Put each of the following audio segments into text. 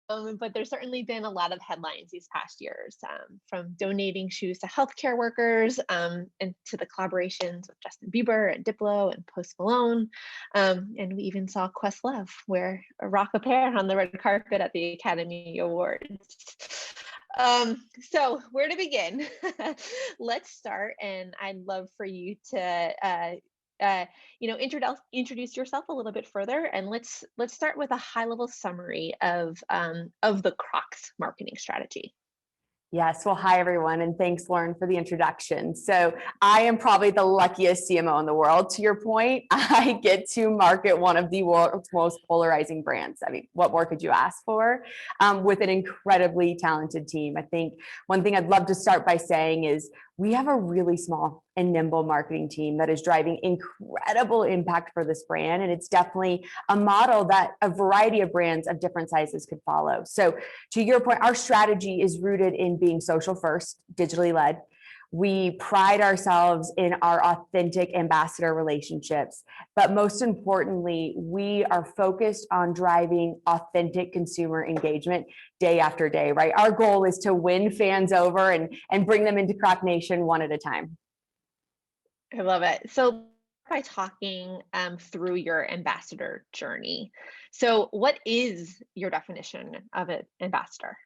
But there's certainly been a lot of headlines these past years, from donating shoes to healthcare workers, and to the collaborations with Justin Bieber and Diplo and Post Malone. And we even saw Questlove wear a rock a pair on the red carpet at the Academy Awards. So where to begin? Let's start, and I'd love for you to introduce yourself a little bit further, and let's start with a high level summary of the Crocs marketing strategy. Yes. Well, hi, everyone. And thanks, Lauren, for the introduction. So I am probably the luckiest CMO in the world. To your point, I get to market one of the world's most polarizing brands. I mean, what more could you ask for? With an incredibly talented team. I think one thing I'd love to start by saying is we have a really small and nimble marketing team that is driving incredible impact for this brand. And it's definitely a model that a variety of brands of different sizes could follow. So to your point, our strategy is rooted in being social first, digitally led. We pride ourselves in our authentic ambassador relationships, but most importantly, we are focused on driving authentic consumer engagement day after day, right? Our goal is to win fans over and bring them into Croc Nation one at a time. I love it. So by talking through your ambassador journey. So what is your definition of an ambassador?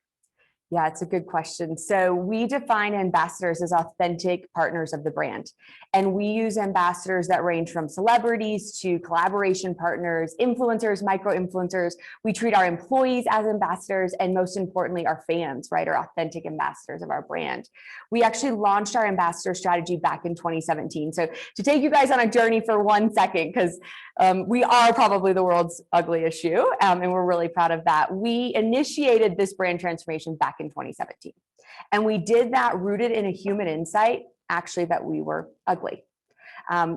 Yeah, it's a good question. So we define ambassadors as authentic partners of the brand. And we use ambassadors that range from celebrities to collaboration partners, influencers, micro-influencers. We treat our employees as ambassadors, and most importantly, our fans, right, are authentic ambassadors of our brand. We actually launched our ambassador strategy back in 2017. So to take you guys on a journey for 1 second, because we are probably the world's ugliest shoe, and we're really proud of that. We initiated this brand transformation back in 2017. And we did that rooted in a human insight, actually, that we were ugly.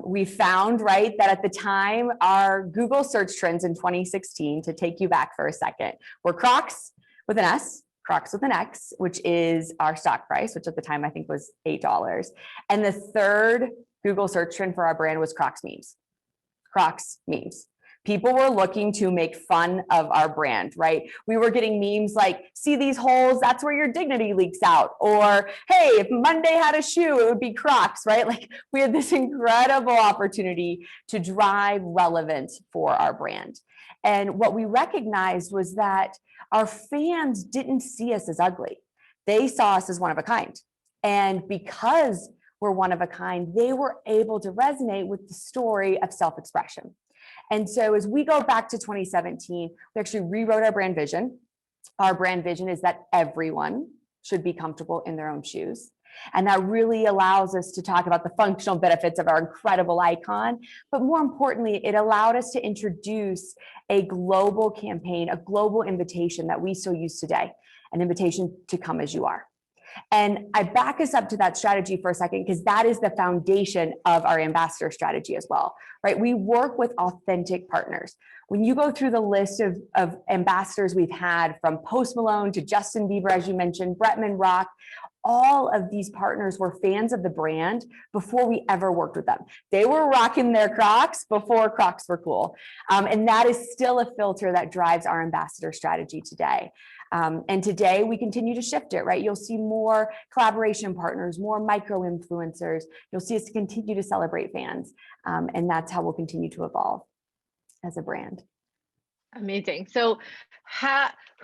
We found, right, that at the time, our Google search trends in 2016, to take you back for a second, were Crocs with an S, Crocs with an X, which is our stock price, which at the time I think was $8. And the third Google search trend for our brand was Crocs memes. Crocs memes. People were looking to make fun of our brand, right? We were getting memes like, see these holes, that's where your dignity leaks out. Or, hey, if Monday had a shoe, it would be Crocs, right? Like we had this incredible opportunity to drive relevance for our brand. And what we recognized was that our fans didn't see us as ugly. They saw us as one of a kind. And because we're one of a kind, they were able to resonate with the story of self-expression. And so as we go back to 2017, we actually rewrote our brand vision. Our brand vision is that everyone should be comfortable in their own shoes. And that really allows us to talk about the functional benefits of our incredible icon. But more importantly, it allowed us to introduce a global campaign, a global invitation that we still use today, an invitation to come as you are. And I back us up to that strategy for a second, because that is the foundation of our ambassador strategy as well, right? We work with authentic partners. When you go through the list of ambassadors we've had, from Post Malone to Justin Bieber, as you mentioned, Bretman Rock, all of these partners were fans of the brand before we ever worked with them. They were rocking their Crocs before Crocs were cool. And that is still a filter that drives our ambassador strategy today. And today we continue to shift it, right? You'll see more collaboration partners, more micro-influencers. You'll see us continue to celebrate fans. And that's how we'll continue to evolve as a brand. Amazing. So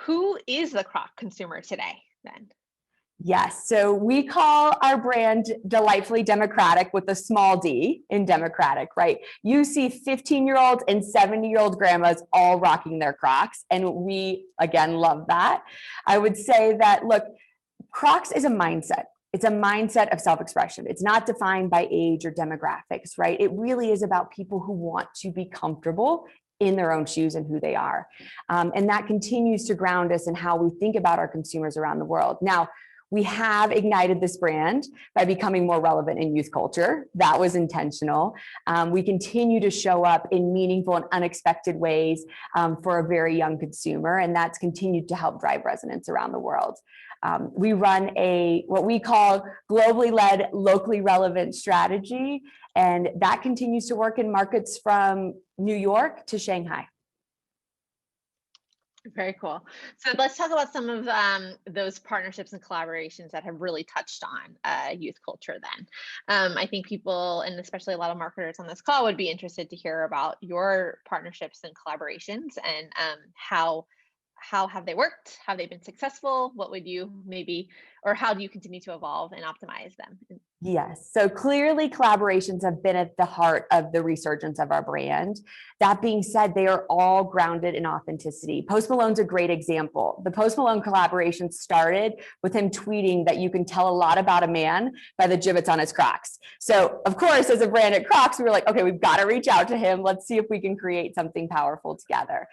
who is the Croc consumer today then? Yes, so we call our brand delightfully democratic, with a small d in democratic, right? You see 15-year-olds and 70-year-old grandmas all rocking their Crocs, and we, again, love that. I would say that, look, Crocs is a mindset. It's a mindset of self-expression. It's not defined by age or demographics, right? It really is about people who want to be comfortable in their own shoes and who they are. And that continues to ground us in how we think about our consumers around the world. Now, we have ignited this brand by becoming more relevant in youth culture. That was intentional. We continue to show up in meaningful and unexpected ways for a very young consumer, and that's continued to help drive resonance around the world. We run what we call globally led, locally relevant strategy, and that continues to work in markets from New York to Shanghai. Very cool. So let's talk about some of those partnerships and collaborations that have really touched on youth culture then. I think people, and especially a lot of marketers on this call, would be interested to hear about your partnerships and collaborations and how have they worked? Have they been successful? What would you maybe, or how do you continue to evolve and optimize them? Yes. So clearly collaborations have been at the heart of the resurgence of our brand. That being said, they are all grounded in authenticity. Post Malone's a great example. The Post Malone collaboration started with him tweeting that you can tell a lot about a man by the gibbets on his Crocs. So of course, as a brand at Crocs, we were like, okay, we've got to reach out to him. Let's see if we can create something powerful together.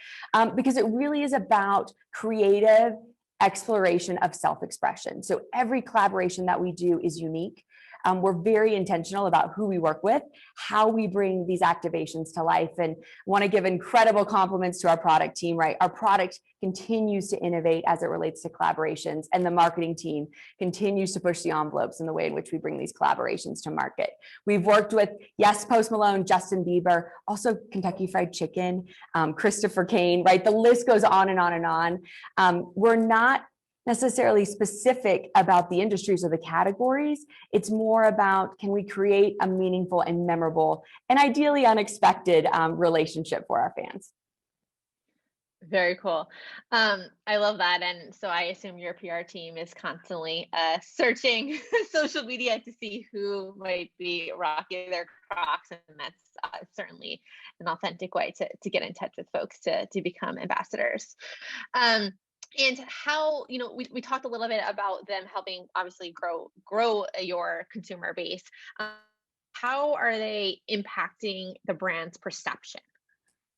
Because it really is about creative exploration of self-expression. So every collaboration that we do is unique. We're very intentional about who we work with, how we bring these activations to life, and want to give incredible compliments to our product team, right? Our product continues to innovate as it relates to collaborations, and the marketing team continues to push the envelopes in the way in which we bring these collaborations to market. We've worked with, yes, Post Malone, Justin Bieber, also Kentucky Fried Chicken, Christopher Kane, right? The list goes on and on and on. We're not necessarily specific about the industries or the categories. It's more about, can we create a meaningful and memorable and ideally unexpected relationship for our fans? Very cool. I love that. And so I assume your PR team is constantly searching social media to see who might be rocking their Crocs. And that's certainly an authentic way to get in touch with folks to become ambassadors. And how, we talked a little bit about them helping obviously grow your consumer base. How are they impacting the brand's perception?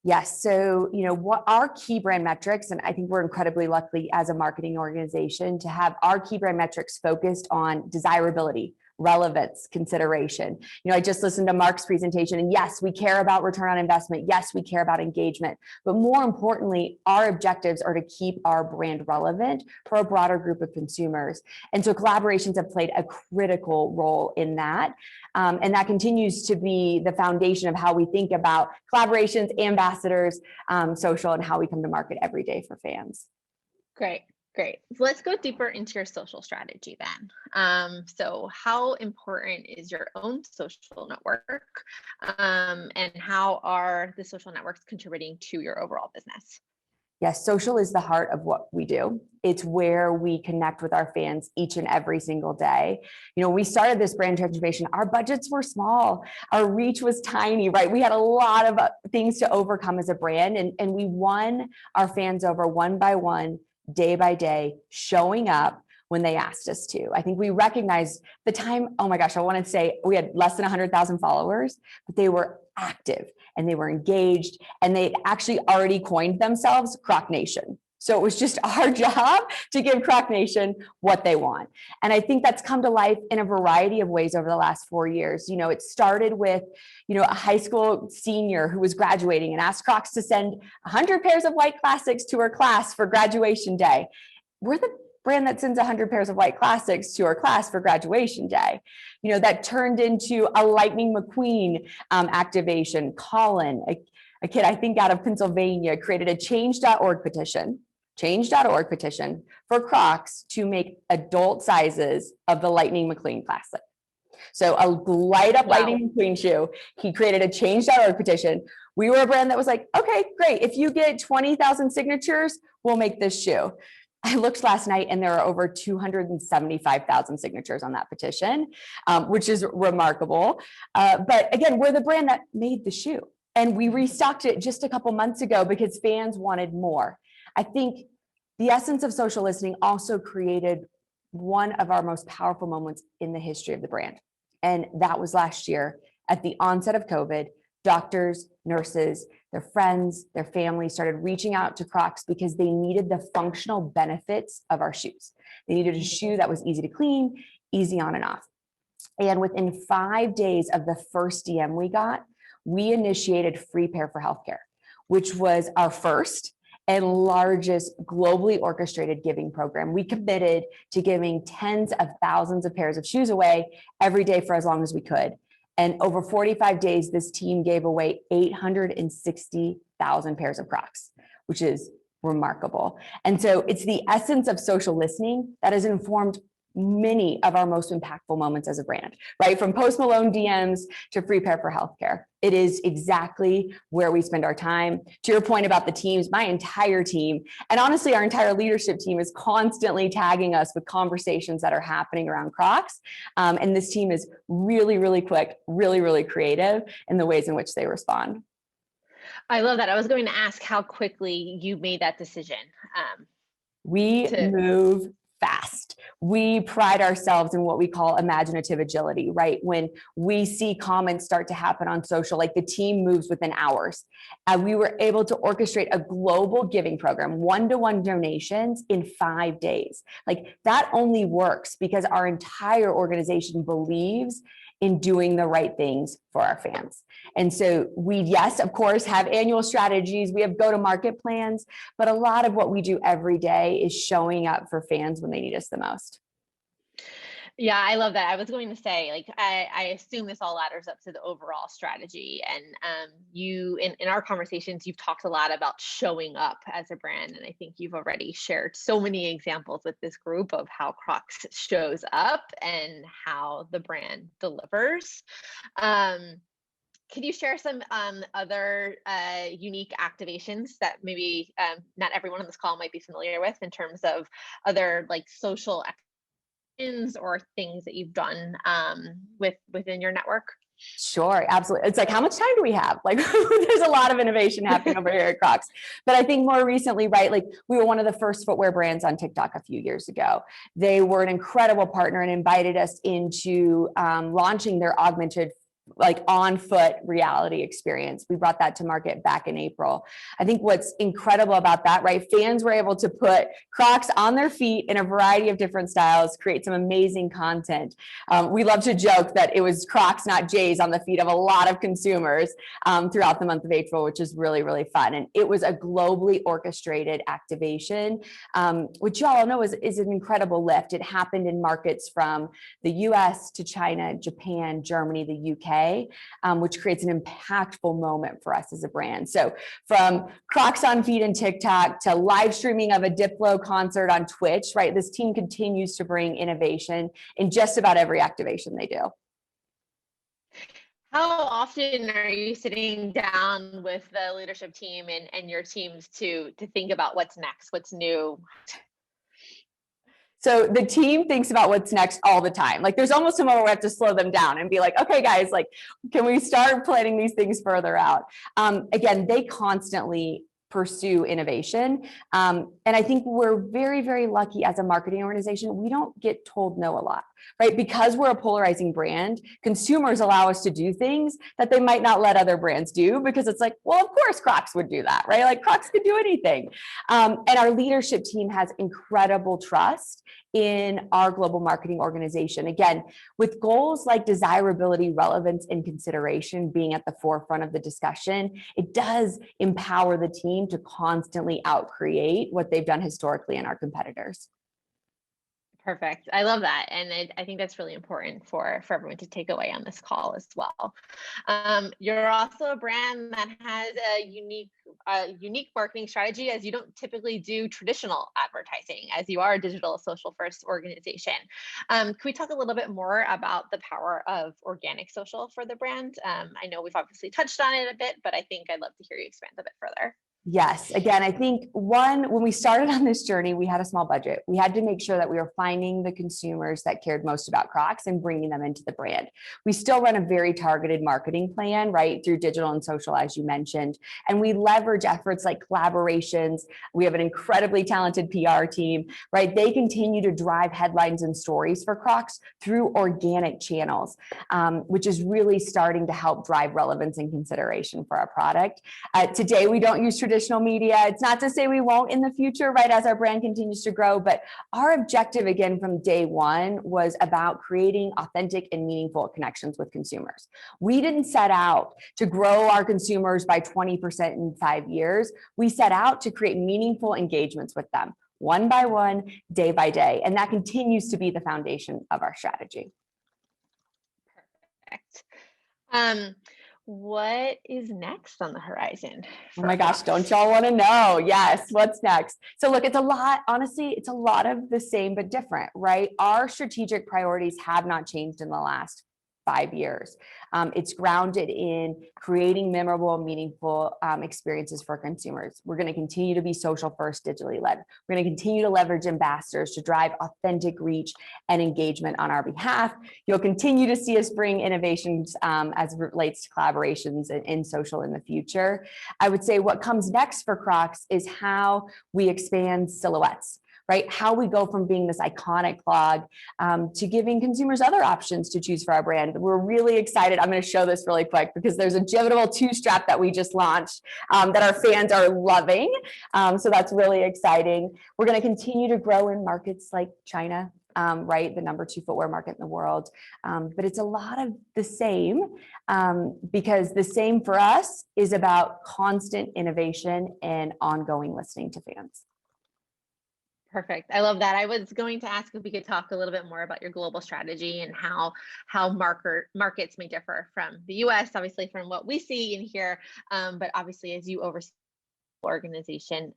Yes. So, what our key brand metrics, and I think we're incredibly lucky as a marketing organization to have our key brand metrics focused on desirability, relevance, consideration. I just listened to Mark's presentation, and yes, we care about return on investment. Yes, we care about engagement, but more importantly, our objectives are to keep our brand relevant for a broader group of consumers. And so collaborations have played a critical role in that. And that continues to be the foundation of how we think about collaborations, ambassadors, social, and how we come to market every day for fans. Great. Great. So let's go deeper into your social strategy then. So how important is your own social network? And how are the social networks contributing to your overall business? Yes, social is the heart of what we do. It's where we connect with our fans each and every single day. We started this brand transformation. Our budgets were small. Our reach was tiny, right? We had a lot of things to overcome as a brand, and we won our fans over one by one, day by day, showing up when they asked us to. I think we recognized the time, oh my gosh, I want to say we had less than 100,000 followers, but they were active and they were engaged, and they actually already coined themselves Croc Nation. So it was just our job to give Croc Nation what they want. And I think that's come to life in a variety of ways over the last 4 years. It started with, a high school senior who was graduating and asked Crocs to send 100 pairs of white classics to her class for graduation day. We're the brand that sends 100 pairs of white classics to our class for graduation day. That turned into a Lightning McQueen activation. Colin, a kid, I think out of Pennsylvania, created a change.org petition for Crocs to make adult sizes of the Lightning McQueen Classic. So a light up Lightning McQueen shoe. He created a change.org petition. We were a brand that was like, okay, great. If you get 20,000 signatures, we'll make this shoe. I looked last night and there are over 275,000 signatures on that petition, which is remarkable. But again, we're the brand that made the shoe, and we restocked it just a couple months ago because fans wanted more. I think the essence of social listening also created one of our most powerful moments in the history of the brand. And that was last year at the onset of COVID. Doctors, nurses, their friends, their families started reaching out to Crocs because they needed the functional benefits of our shoes. They needed a shoe that was easy to clean, easy on and off. And within 5 days of the first DM we got, we initiated Free Pair for Healthcare, which was our first and largest globally orchestrated giving program. We committed to giving tens of thousands of pairs of shoes away every day for as long as we could. And over 45 days, this team gave away 860,000 pairs of Crocs, which is remarkable. And so it's the essence of social listening that has informed many of our most impactful moments as a brand, right? From Post Malone DMs to Free Pair for Healthcare. It is exactly where we spend our time. To your point about the teams, my entire team, and honestly, our entire leadership team is constantly tagging us with conversations that are happening around Crocs. And this team is really, really quick, really, really creative in the ways in which they respond. I love that. I was going to ask how quickly you made that decision. We move fast. We pride ourselves in what we call imaginative agility, right? When we see comments start to happen on social, like the team moves within hours. We were able to orchestrate a global giving program, one-to-one donations in 5 days. Like that only works because our entire organization believes in doing the right things for our fans. And so we, yes, of course, have annual strategies. We have go-to-market plans, but a lot of what we do every day is showing up for fans when they need us the most. Yeah, I love that. I was going to say, like, I assume this all ladders up to the overall strategy. And you, in our conversations, you've talked a lot about showing up as a brand. And I think you've already shared so many examples with this group of how Crocs shows up and how the brand delivers. Could you share some other unique activations that maybe not everyone on this call might be familiar with in terms of other like social or things that you've done within your network? Sure, absolutely. It's like, how much time do we have? Like, there's a lot of innovation happening over here at Crocs. But I think more recently, right, like we were one of the first footwear brands on TikTok a few years ago. They were an incredible partner and invited us into launching their augmented like on foot reality experience. We brought that to market back in April. I think what's incredible about that, right? Fans were able to put Crocs on their feet in a variety of different styles, create some amazing content. We love to joke that it was Crocs, not J's, on the feet of a lot of consumers throughout the month of April, which is really, really fun. And it was a globally orchestrated activation, which you all know is an incredible lift. It happened in markets from the US to China, Japan, Germany, the UK. Which creates an impactful moment for us as a brand. So from Crocs on feet and TikTok to live streaming of a Diplo concert on Twitch, right? This team continues to bring innovation in just about every activation they do. How often are you sitting down with the leadership team and your teams to think about what's next, what's new? So the team thinks about what's next all the time. Like there's almost a moment where we have to slow them down and be like, okay, guys, like, can we start planning these things further out? Again, they constantly pursue innovation. And I think we're very, very lucky as a marketing organization. We don't get told no a lot, right? Because we're a polarizing brand, consumers allow us to do things that they might not let other brands do because it's like, well, of course Crocs would do that, right? Like Crocs could do anything. And our leadership team has incredible trust in our global marketing organization. Again, with goals like desirability, relevance, and consideration being at the forefront of the discussion, it does empower the team to constantly outcreate what they've done historically in our competitors. Perfect. I love that. And I think that's really important for everyone to take away on this call as well. You're also a brand that has a unique marketing strategy, as you don't typically do traditional advertising, as you are a digital social first organization. Can we talk a little bit more about the power of organic social for the brand? I know we've obviously touched on it a bit, but I think I'd love to hear you expand a bit further. Yes. Again, I think when we started on this journey, we had a small budget. We had to make sure that we were finding the consumers that cared most about Crocs and bringing them into the brand. We still run a very targeted marketing plan, right, through digital and social, as you mentioned. And we leverage efforts like collaborations. We have an incredibly talented PR team, right? They continue to drive headlines and stories for Crocs through organic channels, which is really starting to help drive relevance and consideration for our product. Today, we don't use traditional media. It's not to say we won't in the future, right, as our brand continues to grow, but our objective, again, from day one was about creating authentic and meaningful connections with consumers. We didn't set out to grow our consumers by 20% in 5 years. We set out to create meaningful engagements with them, one by one, day by day, and that continues to be the foundation of our strategy. Perfect. What is next on the horizon Oh for my gosh, Crocs? don't y'all want to know? Yes, what's next? So look, it's a lot, honestly, it's a lot of the same but different, right? Our strategic priorities have not changed in the last 5 years. It's grounded in creating memorable, meaningful experiences for consumers. We're going to continue to be social first, digitally led. We're going to continue to leverage ambassadors to drive authentic reach and engagement on our behalf. You'll continue to see us bring innovations as it relates to collaborations in social in the future. I would say what comes next for Crocs is how we expand silhouettes, right? How we go from being this iconic clog to giving consumers other options to choose for our brand. We're really excited. I'm going to show this really quick because there's a Jibbitable 2-strap that we just launched that our fans are loving. So that's really exciting. We're going to continue to grow in markets like China, right? The #2 footwear market in the world. But it's a lot of the same because the same for us is about constant innovation and ongoing listening to fans. Perfect. I love that. I was going to ask if we could talk a little bit more about your global strategy and how markets may differ from the US, obviously from what we see and hear, but obviously as you oversee the organization,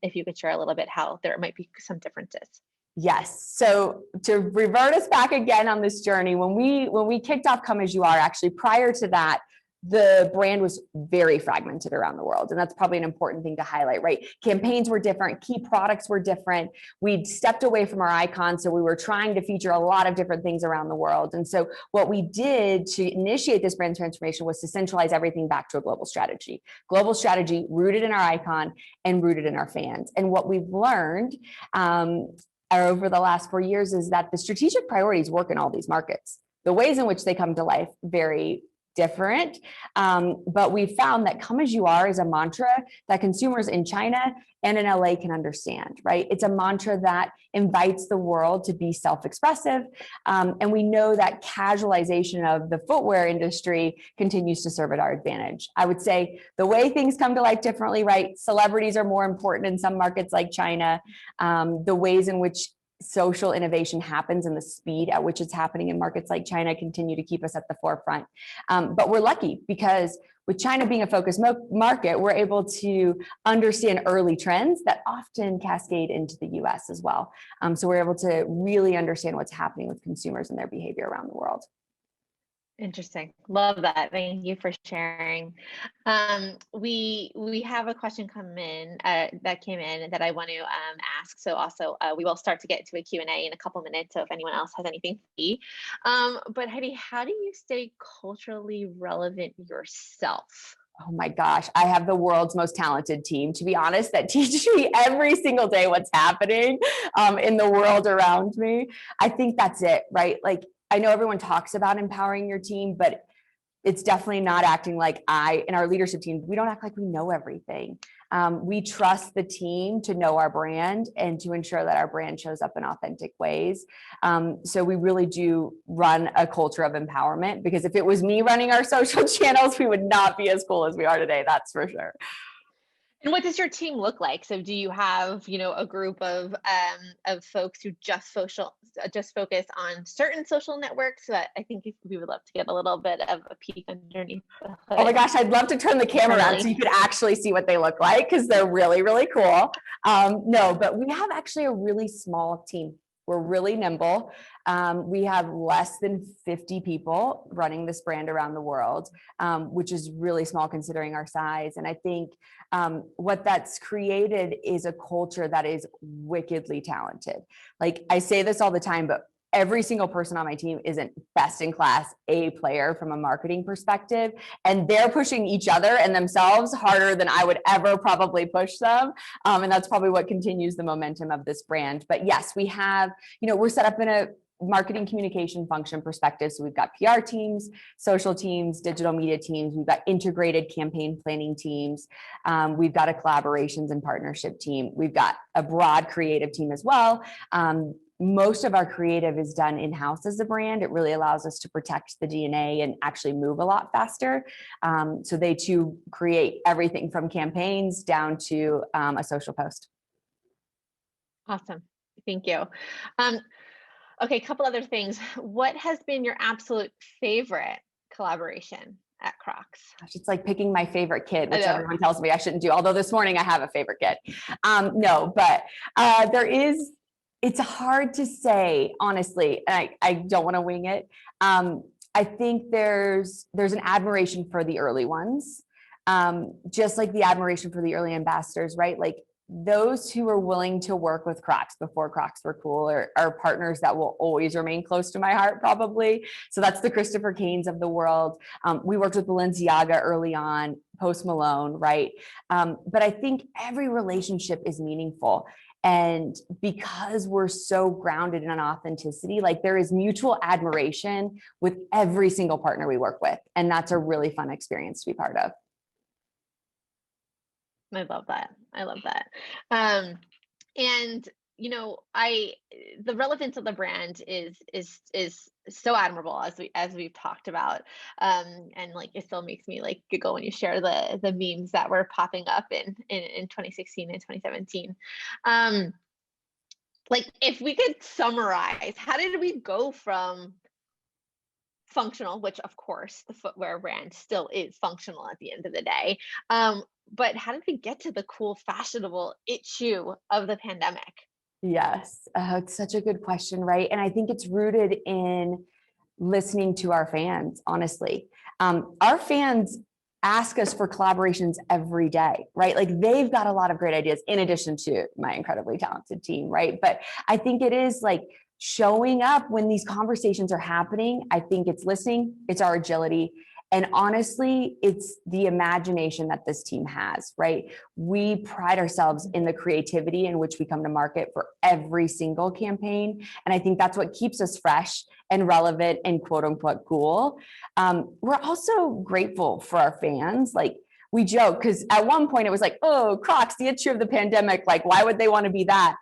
if you could share a little bit how there might be some differences. Yes. So to revert us back again on this journey, when we kicked off Come As You Are, actually prior to that, the brand was very fragmented around the world. And that's probably an important thing to highlight, right? Campaigns were different, key products were different. We'd stepped away from our icons. So we were trying to feature a lot of different things around the world. And so what we did to initiate this brand transformation was to centralize everything back to a global strategy rooted in our icon and rooted in our fans. And what we've learned, over the last 4 years is that the strategic priorities work in all these markets. The ways in which they come to life vary different, but we found that Come As You Are is a mantra that consumers in China and in LA can understand, right? It's a mantra that invites the world to be self-expressive, and we know that casualization of the footwear industry continues to serve at our advantage. I would say the way things come to life differently, right? Celebrities are more important in some markets like China. The ways in which social innovation happens and the speed at which it's happening in markets like China continue to keep us at the forefront. But we're lucky because with China being a focused market, we're able to understand early trends that often cascade into the US as well. So we're able to really understand what's happening with consumers and their behavior around the world. Interesting. Love that. Thank you for sharing. We have a question that came in that I want to ask. So also we will start to get to a Q&A in a couple minutes. So if anyone else has anything for me. But Heidi, how do you stay culturally relevant yourself? Oh my gosh, I have the world's most talented team, to be honest, that teach me every single day what's happening in the world around me. I think that's it, right? Like, I know everyone talks about empowering your team, but it's definitely not acting like in our leadership team, we don't act like we know everything. We trust the team to know our brand and to ensure that our brand shows up in authentic ways. So we really do run a culture of empowerment, because if it was me running our social channels, we would not be as cool as we are today. That's for sure. And what does your team look like? So do you have, a group of folks who just focus on certain social networks? So I think we would love to get a little bit of a peek underneath the hood. Oh my gosh, I'd love to turn the camera around so you could actually see what they look like, because they're really, really cool. No, but we have actually a really small team. We're really nimble. We have less than 50 people running this brand around the world, which is really small considering our size. And I think what that's created is a culture that is wickedly talented. Like, I say this all the time, but every single person on my team is a best in class A player from a marketing perspective, and they're pushing each other and themselves harder than I would ever probably push them. And that's probably what continues the momentum of this brand. But yes, we have, we're set up in a marketing communication function perspective. So we've got PR teams, social teams, digital media teams. We've got integrated campaign planning teams. We've got a collaborations and partnership team. We've got a broad creative team as well. Most of our creative is done in-house as a brand. It really allows us to protect the DNA and actually move a lot faster. So they too create everything from campaigns down to a social post. Awesome. Thank you. Okay, a couple other things. What has been your absolute favorite collaboration at Crocs? Gosh, it's like picking my favorite kid, which I know. everyone tells me I shouldn't do. Although this morning I have a favorite kid. No, but it's hard to say, honestly. I don't want to wing it. I think there's an admiration for the early ones, just like the admiration for the early ambassadors, right? Like those who are willing to work with Crocs before Crocs were cool are partners that will always remain close to my heart, probably. So that's the Christopher Kanes of the world. We worked with Balenciaga early on, Post Malone, right? But I think every relationship is meaningful. And because we're so grounded in authenticity, like there is mutual admiration with every single partner we work with. And that's a really fun experience to be part of. I love that. I love that. And the relevance of the brand is so admirable, as we've talked about. And like it still makes me like giggle when you share the memes that were popping up in 2016 and 2017. Like if we could summarize, how did we go from functional, which of course the footwear brand still is functional at the end of the day, but how did we get to the cool, fashionable it shoe of the pandemic? Yes, it's such a good question, right? And I think it's rooted in listening to our fans, honestly. Our fans ask us for collaborations every day, right? Like they've got a lot of great ideas in addition to my incredibly talented team, right? But I think it is like showing up when these conversations are happening. I think it's listening, it's our agility. And honestly, it's the imagination that this team has, right? We pride ourselves in the creativity in which we come to market for every single campaign. And I think that's what keeps us fresh and relevant and quote unquote cool. We're also grateful for our fans. Like we joke, because at one point it was like, oh, Crocs, the issue of the pandemic. Like, why would they want to be that?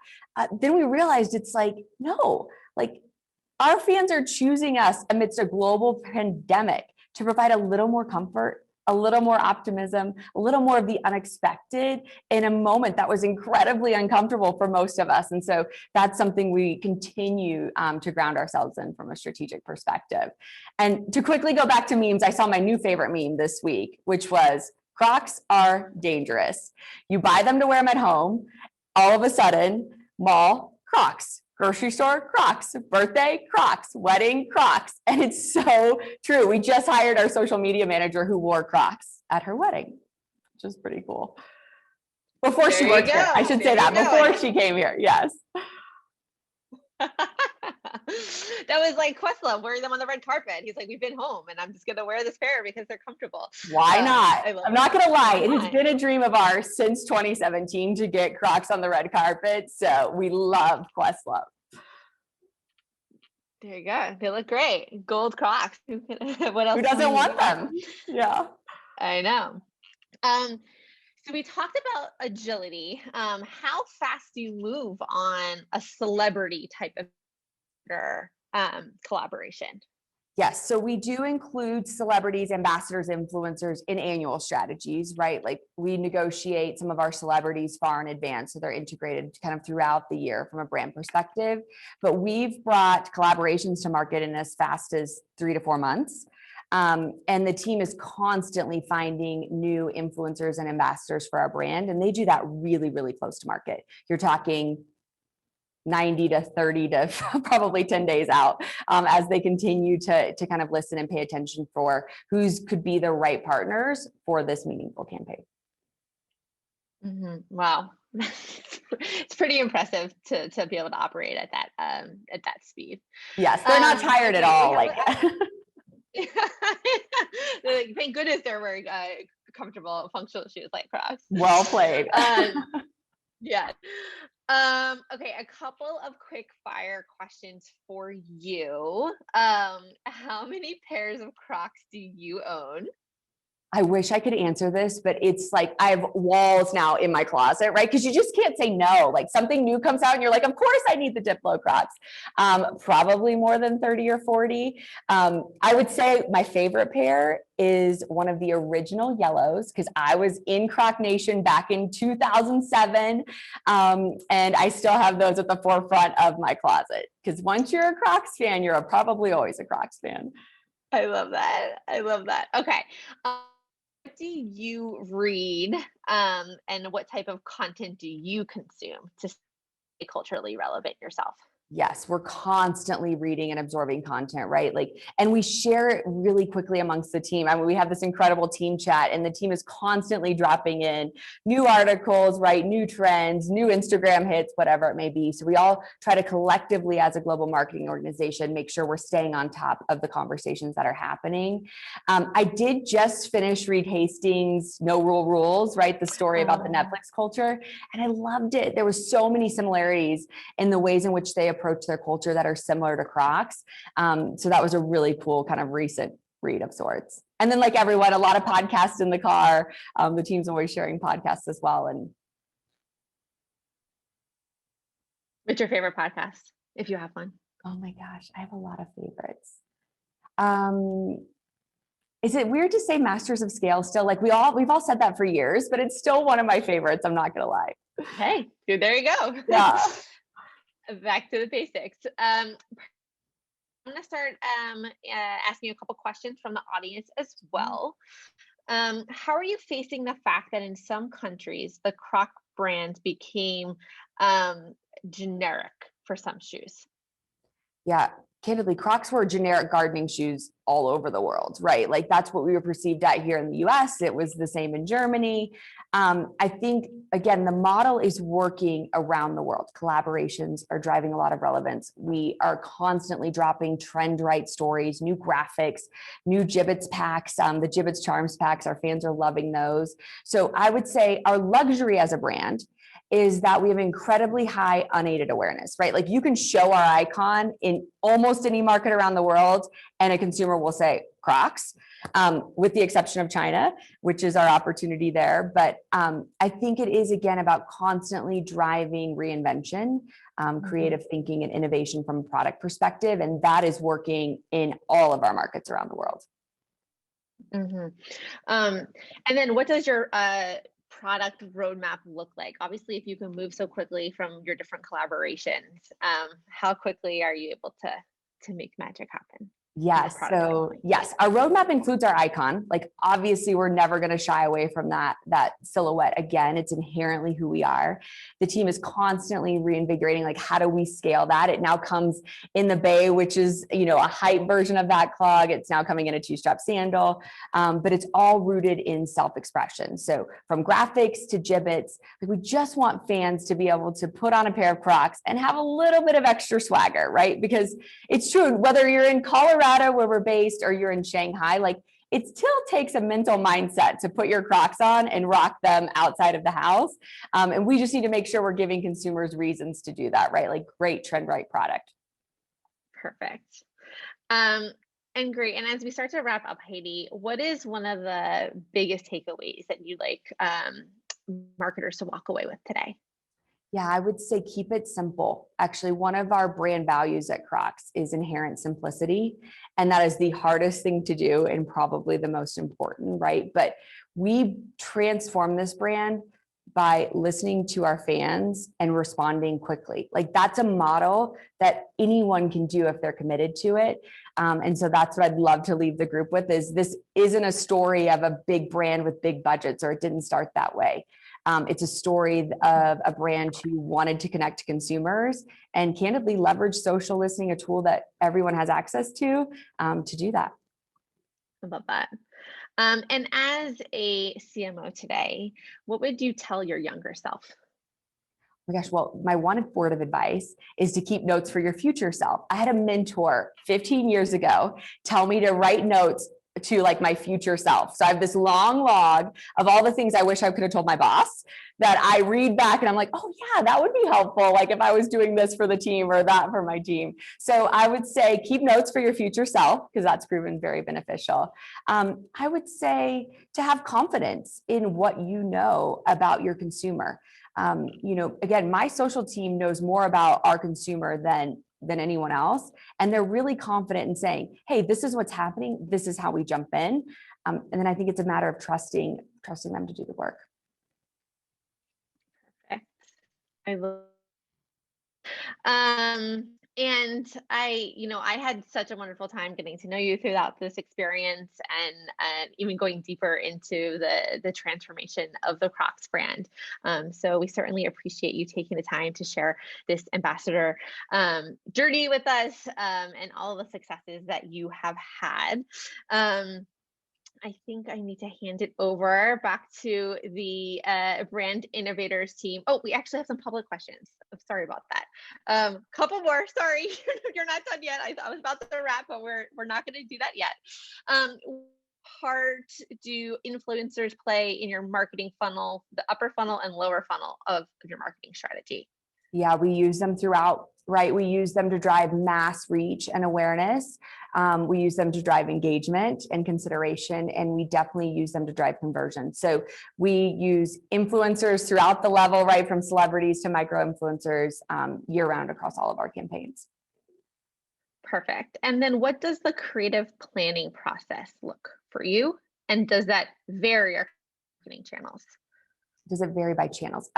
Then we realized it's like, no, like our fans are choosing us amidst a global pandemic to provide a little more comfort, a little more optimism, a little more of the unexpected in a moment that was incredibly uncomfortable for most of us. And so that's something we continue to ground ourselves in from a strategic perspective. And to quickly go back to memes, I saw my new favorite meme this week, which was Crocs are dangerous. You buy them to wear them at home. All of a sudden, mall, Crocs. Grocery store, Crocs. Birthday, Crocs. Wedding, Crocs. And it's so true. We just hired our social media manager who wore Crocs at her wedding, which is pretty cool. Before she worked here, I should say that. Before she came here, yes. That was like Questlove wearing them on the red carpet. He's like, we've been home and I'm just going to wear this pair because they're comfortable. Why not? I'm not going to lie. It has been a dream of ours since 2017 to get Crocs on the red carpet. So we love Questlove. There you go. They look great. Gold Crocs. What else? Who doesn't want them? Yeah. I know. So we talked about agility. How fast do you move on a celebrity type of collaboration? Yes. So we do include celebrities, ambassadors, influencers in annual strategies, right? Like we negotiate some of our celebrities far in advance. So they're integrated kind of throughout the year from a brand perspective. But we've brought collaborations to market in as fast as 3 to 4 months. And the team is constantly finding new influencers and ambassadors for our brand. And they do that really, really close to market. You're talking 90 to 30 to probably 10 days out as they continue to kind of listen and pay attention for who's could be the right partners for this meaningful campaign. Mm-hmm. Wow. It's pretty impressive to be able to operate at that speed. Yes, they're not tired at all. Like thank goodness they're wearing comfortable functional shoes like Crocs. Well played. Yeah. Okay, a couple of quick fire questions for you. How many pairs of Crocs do you own? I wish I could answer this, but it's like I have walls now in my closet, right? Because you just can't say no. Like something new comes out and you're like, of course I need the Diplo Crocs. Probably more than 30 or 40. I would say my favorite pair is one of the original yellows because I was in Croc Nation back in 2007. And I still have those at the forefront of my closet because once you're a Crocs fan, you're probably always a Crocs fan. I love that. I love that. Okay. What do you read, and what type of content do you consume to stay culturally relevant yourself? Yes, we're constantly reading and absorbing content, right? Like, and we share it really quickly amongst the team. I mean, we have this incredible team chat, and the team is constantly dropping in new articles, right? New trends, new Instagram hits, whatever it may be. So we all try to collectively, as a global marketing organization, make sure we're staying on top of the conversations that are happening. I did just finish Reed Hastings' No Rule Rules, right? The story about the Netflix culture, and I loved it. There was so many similarities in the ways in which they approach their culture that are similar to Crocs. So that was a really cool kind of recent read of sorts. And then, like everyone, a lot of podcasts in the car. The team's always sharing podcasts as well. And What's your favorite podcast, if you have one? oh my gosh, I have a lot of favorites. Um, is it weird to say Masters of Scale still? Like we've all said that for years, but it's still one of my favorites. I'm not gonna lie. Hey, there you go. Yeah. Back to the basics. I'm going to start asking you a couple questions from the audience as well. How are you facing the fact that in some countries, the Croc brand became generic for some shoes? Yeah, candidly, Crocs were generic gardening shoes all over the world, right? Like that's what we were perceived at here in the US. It was the same in Germany. I think, again, the model is working around the world. Collaborations are driving a lot of relevance. We are constantly dropping trend right stories, new graphics, new Jibbitz packs, the Jibbitz Charms packs. Our fans are loving those. So I would say our luxury as a brand is that we have incredibly high unaided awareness, right? Like you can show our icon in almost any market around the world and a consumer will say Crocs, with the exception of China, which is our opportunity there. But I think it is, again, about constantly driving reinvention, creative thinking and innovation from a product perspective. And that is working in all of our markets around the world. Mm-hmm. And then what does your product roadmap look like? Obviously, if you can move so quickly from your different collaborations, how quickly are you able to make magic happen? Yes. So yes, our roadmap includes our icon. Like obviously we're never going to shy away from that silhouette. Again, it's inherently who we are. The team is constantly reinvigorating, like how do we scale that? It now comes in the Bay, which is, a hype version of that clog. It's now coming in a two-strap sandal, but it's all rooted in self-expression. So from graphics to Jibbitz, like we just want fans to be able to put on a pair of Crocs and have a little bit of extra swagger, right? Because it's true, whether you're in Colorado where we're based or you're in Shanghai, like it still takes a mental mindset to put your Crocs on and rock them outside of the house. And we just need to make sure we're giving consumers reasons to do that, right? Like great trend right product. Perfect. And great. And as we start to wrap up, Heidi, what is one of the biggest takeaways that you'd like marketers to walk away with today? Yeah, I would say keep it simple. Actually, one of our brand values at Crocs is inherent simplicity. And that is the hardest thing to do and probably the most important, right? But we transform this brand by listening to our fans and responding quickly. Like that's a model that anyone can do if they're committed to it. And so that's what I'd love to leave the group with is this isn't a story of a big brand with big budgets, or it didn't start that way. It's a story of a brand who wanted to connect to consumers and candidly leverage social listening, a tool that everyone has access to do that. I love that. And as a CMO today, what would you tell your younger self? Oh my gosh, well, my one word of advice is to keep notes for your future self. I had a mentor 15 years ago tell me to write notes to like my future self. So I have this long log of all the things I wish I could have told my boss that I read back and I'm like, oh yeah, that would be helpful. Like if I was doing this for the team or that for my team. So I would say keep notes for your future self because that's proven very beneficial. I would say to have confidence in what you know about your consumer. Again, my social team knows more about our consumer than anyone else. And they're really confident in saying, hey, this is what's happening. This is how we jump in. And then I think it's a matter of trusting them to do the work. Perfect. I love And I had such a wonderful time getting to know you throughout this experience, and even going deeper into the transformation of the Crocs brand. So we certainly appreciate you taking the time to share this ambassador journey with us, and all of the successes that you have had. I think I need to hand it over back to the Brand Innovators team. Oh, we actually have some public questions. I'm sorry about that. Couple more. Sorry, you're not done yet. I was about to wrap, but we're not going to do that yet. What part do influencers play in your marketing funnel, the upper funnel and lower funnel of your marketing strategy? Yeah, we use them throughout, right? We use them to drive mass reach and awareness. We use them to drive engagement and consideration, and we definitely use them to drive conversion. So we use influencers throughout the level, right? From celebrities to micro influencers, year round across all of our campaigns. Perfect. And then what does the creative planning process look for you? And does that vary our marketing channels? Does it vary by channels?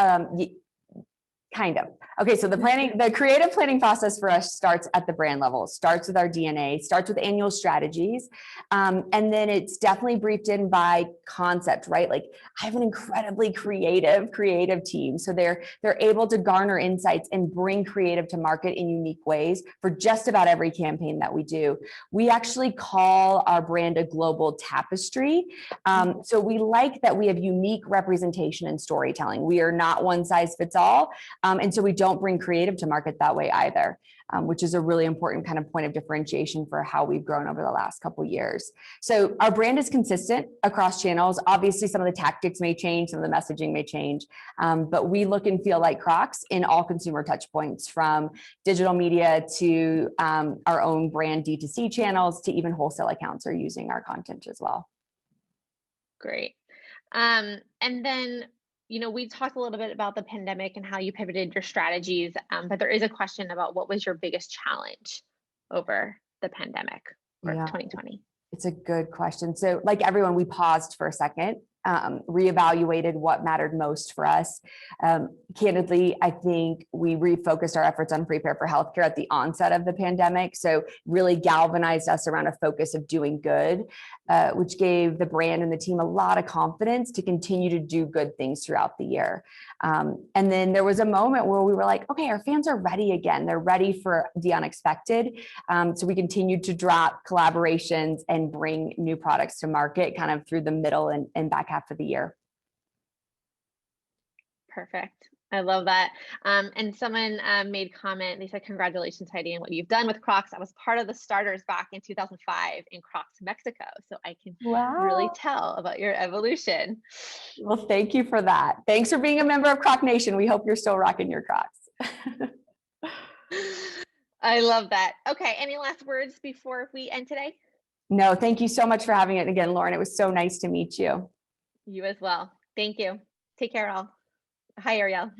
Kind of. Okay, so the creative planning process for us starts at the brand level, starts with our DNA, starts with annual strategies. And then it's definitely briefed in by concept, right? Like I have an incredibly creative team. So they're able to garner insights and bring creative to market in unique ways for just about every campaign that we do. We actually call our brand a global tapestry. So we like that we have unique representation and storytelling. We are not one size fits all. And so we don't bring creative to market that way either, which is a really important kind of point of differentiation for how we've grown over the last couple of years. So our brand is consistent across channels. Obviously, some of the tactics may change, some of the messaging may change, but we look and feel like Crocs in all consumer touch points, from digital media to our own brand D2C channels to even wholesale accounts are using our content as well. Great. And then we talked a little bit about the pandemic and how you pivoted your strategies, but there is a question about what was your biggest challenge over the pandemic or 2020? It's a good question. So like everyone, we paused for a second, reevaluated what mattered most for us. Candidly, I think we refocused our efforts on Prepare for Healthcare at the onset of the pandemic. So really galvanized us around a focus of doing good, which gave the brand and the team a lot of confidence to continue to do good things throughout the year. And then there was a moment where we were like, okay, our fans are ready again. They're ready for the unexpected. So we continued to drop collaborations and bring new products to market kind of through the middle and back half of the year. Perfect. I love that. And someone made comment. They said, "Congratulations, Heidi, on what you've done with Crocs. I was part of the starters back in 2005 in Crocs, Mexico. So I can really tell about your evolution." Well, thank you for that. Thanks for being a member of Croc Nation. We hope you're still rocking your Crocs. I love that. Okay. Any last words before we end today? No, thank you so much for having it again, Lauren. It was so nice to meet you. You as well. Thank you. Take care, all. Hi, Ariel.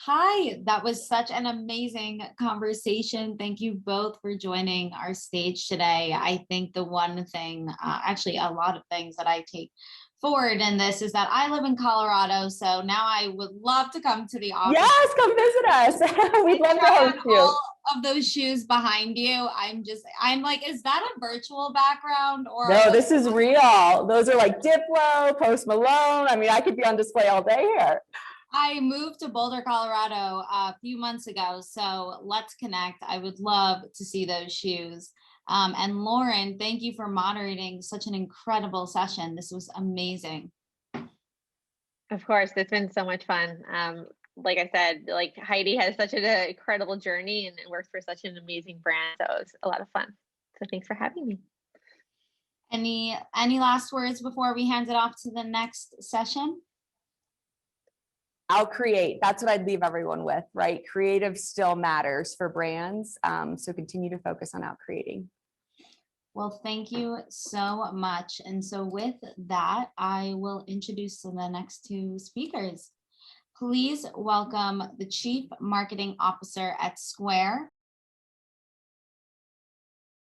Hi, that was such an amazing conversation. Thank you both for joining our stage today. I think the one thing, actually a lot of things that I take forward in this is that I live in Colorado. So now I would love to come to the office. Yes, come visit us. We'd love to host you. All of those shoes behind you. I'm like, is that a virtual background or? No, this is real. Those are like Diplo, Post Malone. I mean, I could be on display all day here. I moved to Boulder, Colorado a few months ago, so let's connect. I would love to see those shoes. And Lauren, thank you for moderating such an incredible session. This was amazing. Of course, it's been so much fun. Like I said, like Heidi has such an incredible journey and works for such an amazing brand. So it's a lot of fun. So thanks for having me. Any last words before we hand it off to the next session? Outcreate. That's what I'd leave everyone with, right? Creative still matters for brands. So continue to focus on outcreating. Well, thank you so much. And so with that, I will introduce the next two speakers. Please welcome the Chief Marketing Officer at Square,